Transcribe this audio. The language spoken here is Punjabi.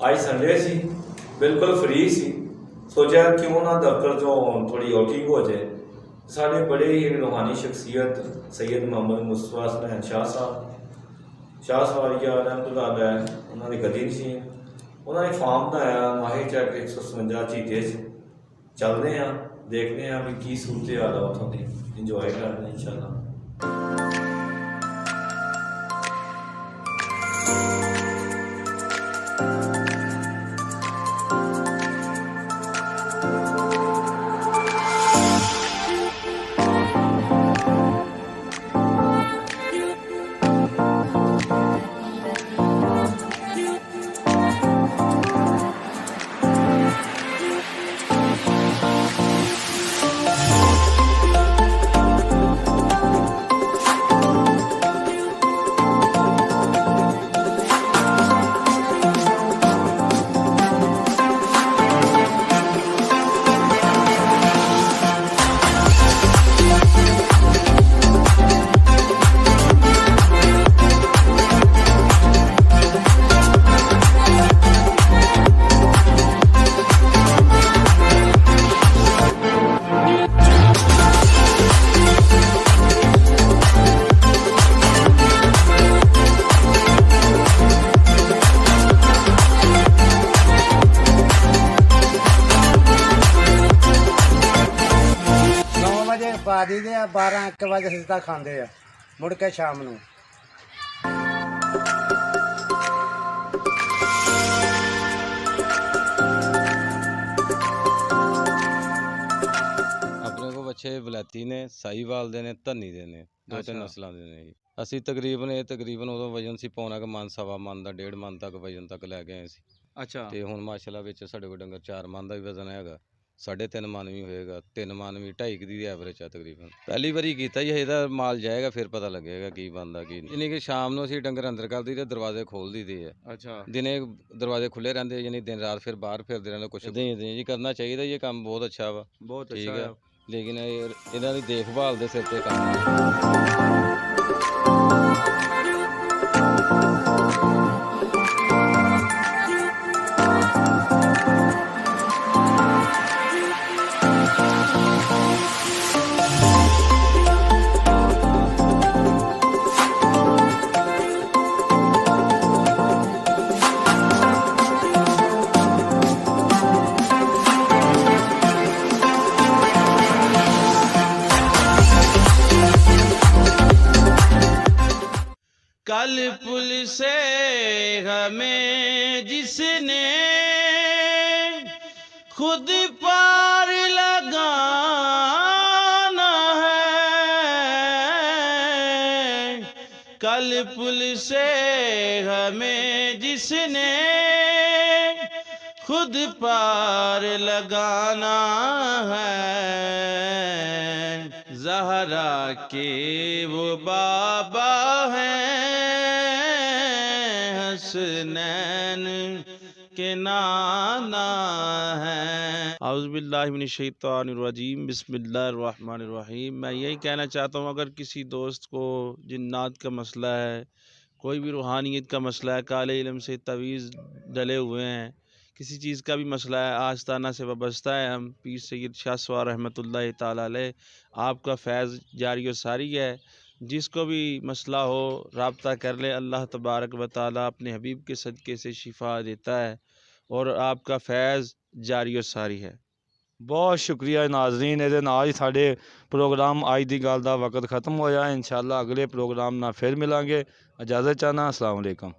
ਅੱਜ ਸੰਡੇ ਸੀ, ਬਿਲਕੁਲ ਫ੍ਰੀ ਸੀ। ਸੋਚਿਆ ਕਿਉਂ ਨਾ ਦਫ਼ਤਰ ਚੋਂ ਥੋੜੀ ਆਊਟਿੰਗ ਹੋ ਜਾਏ। ਸਾਡੇ ਬੜੇ ਹੀ ਰੂਹਾਨੀ ਸ਼ਖਸੀਅਤ ਸੈਯਦ ਮੁਹੰਮਦ ਮੁਸਤਫਾ ਹਸਨੈਨ ਸ਼ਾਹ ਸਾਹਿਬ ਸ਼ਾਹ ਸਵਾਰੀਆ ਰਹਿਮਤੁல்லாਹ ਅਲੈਹ, ਉਹਨਾਂ ਦੀ ਗਦੀ ਨਸ਼ੀਨ, ਉਹਨਾਂ ਨੇ ਫਾਰਮ ਬਣਾਇਆ ਮਾਹੀ ਚੱਕ 157 ਝੀਟੇ 'ਚ। ਚੱਲਦੇ ਹਾਂ, ਦੇਖਦੇ ਹਾਂ ਵੀ ਕੀ ਸੂਰਤ ਹਾਲ ਆ ਉੱਥੋਂ ਦੀ, ਇੰਜੋਏ ਕਰਦੇ ਹਾਂ ਇੰਸ਼ਾਅੱਲਾ। ਪਾ ਦਈਦੇ ਆ, 12-1 ਵਜੇ ਸਿੱਧਾ ਖਾਂਦੇ ਆ, ਮੁੜ ਕੇ ਸ਼ਾਮ ਨੂੰ। ਆਪਣੇ ਕੋਲ ਬੱਚੇ ਵਲੈਤੀ ਨੇ, ਸਾਹੀਵਾਲ ਦੇ ਨੇ, ਧੰਨੀ ਦੇ ਨੇ, 2-3 ਨਸਲਾਂ ਦੇ ਨੇ ਜੀ। ਅਸੀਂ ਤਕਰੀਬਨ ਉਦੋਂ ਵਜਨ ਸੀ ਪੌਣਾ ਕੁ ਮਣ, ਸਵਾ ਮਣ ਦਾ, 1.5 ਮਣ ਤੱਕ ਵਜਨ ਤੱਕ ਲੈ ਕੇ ਆਏ ਸੀ। ਅੱਛਾ। ਤੇ ਹੁਣ ਮਾਸ਼ਾਅੱਲਾ ਵਿੱਚ ਸਾਡੇ ਕੋਲ ਡੰਗਰ 4 ਮਣ ਦਾ ਵੀ ਵਜ਼ਨ ਹੈਗਾ, 3.5 ਮਣ ਵੀ ਹੋਏਗਾ, 3 ਮਣ ਵੀ, 2.5 ਦੀ ਐਵਰੇਜ ਆ ਤਕਰੀਬਨ। ਪਹਿਲੀ ਵਾਰੀ ਕੀਤਾ ਜੀ, ਇਹਦਾ ਮਾਲ ਜਾਏਗਾ ਫਿਰ ਪਤਾ ਲੱਗੇਗਾ ਕੀ ਬਣਦਾ ਕੀ ਨਹੀਂ। ਯਾਨੀ ਕਿ ਸ਼ਾਮ ਨੂੰ ਅਸੀਂ ਡੰਗਰ ਅੰਦਰ ਕਰ ਦਈਦੇ, ਦਰਵਾਜ਼ੇ ਖੋਲ ਦਈਦੇ ਆ। ਅੱਛਾ। ਦਿਨੇ ਦਰਵਾਜ਼ੇ ਖੁੱਲੇ ਰਹਿੰਦੇ, ਯਾਨੀ ਦਿਨ ਰਾਤ ਫਿਰ ਬਾਹਰ ਫਿਰਦੇ ਰਹਿੰਦੇ। ਕੁਛ ਇਦਾਂ ਜੀ ਕਰਨਾ ਚਾਹੀਦਾ, ਇਹ ਕੰਮ ਬਹੁਤ ਅੱਛਾ ਵਾ, ਬਹੁਤ ਠੀਕ ਅੱਛਾ ਹੈ, ਲੇਕਿਨ ਇਹਨਾਂ ਦੀ ਦੇਖਭਾਲ ਦੇ ਸਿਰ ਤੇ ਕੰਮ। کل پل سے ہمیں جس نے خود پار لگانا ہے، کل پل سے ہمیں جس نے خود پار لگانا ہے، زہرا کے وہ بابا ہیں، حسنین کے نانا ہیں۔ اعوذ باللہ من الشیطان الرجیم، بسم اللہ الرحمن الرحیم۔ میں یہی کہنا چاہتا ہوں، اگر کسی دوست کو جنات کا مسئلہ ہے، کوئی بھی روحانیت کا مسئلہ ہے، کالے علم سے تعویذ ڈلے ہوئے ہیں، کسی چیز کا بھی مسئلہ ہے، آستانہ سے وابستہ ہے، ہم پیر سید شاہ سوار رحمۃ اللہ تعالیٰ علیہ، آپ کا فیض جاری و ساری ہے، جس کو بھی مسئلہ ہو رابطہ کر لے، اللہ تبارک و تعالیٰ اپنے حبیب کے صدقے سے شفا دیتا ہے اور آپ کا فیض جاری و ساری ہے۔ ਬਹੁਤ ਸ਼ੁਕਰੀਆ ਨਾਜ਼ਰੀਨ, ਇਹਦੇ ਨਾਲ ਹੀ ਸਾਡੇ ਪ੍ਰੋਗਰਾਮ ਅੱਜ ਦੀ ਗੱਲ ਦਾ ਵਕਤ ਖਤਮ ਹੋਇਆ। ਇਨਸ਼ਾਅੱਲਾ ਅਗਲੇ ਪ੍ਰੋਗਰਾਮ ਨਾਲ ਫਿਰ ਮਿਲਾਂਗੇ। ਇਜਾਜ਼ਤ ਚਾਹਨਾ, ਅਸਲਾਮ ਅਲੈਕਮ।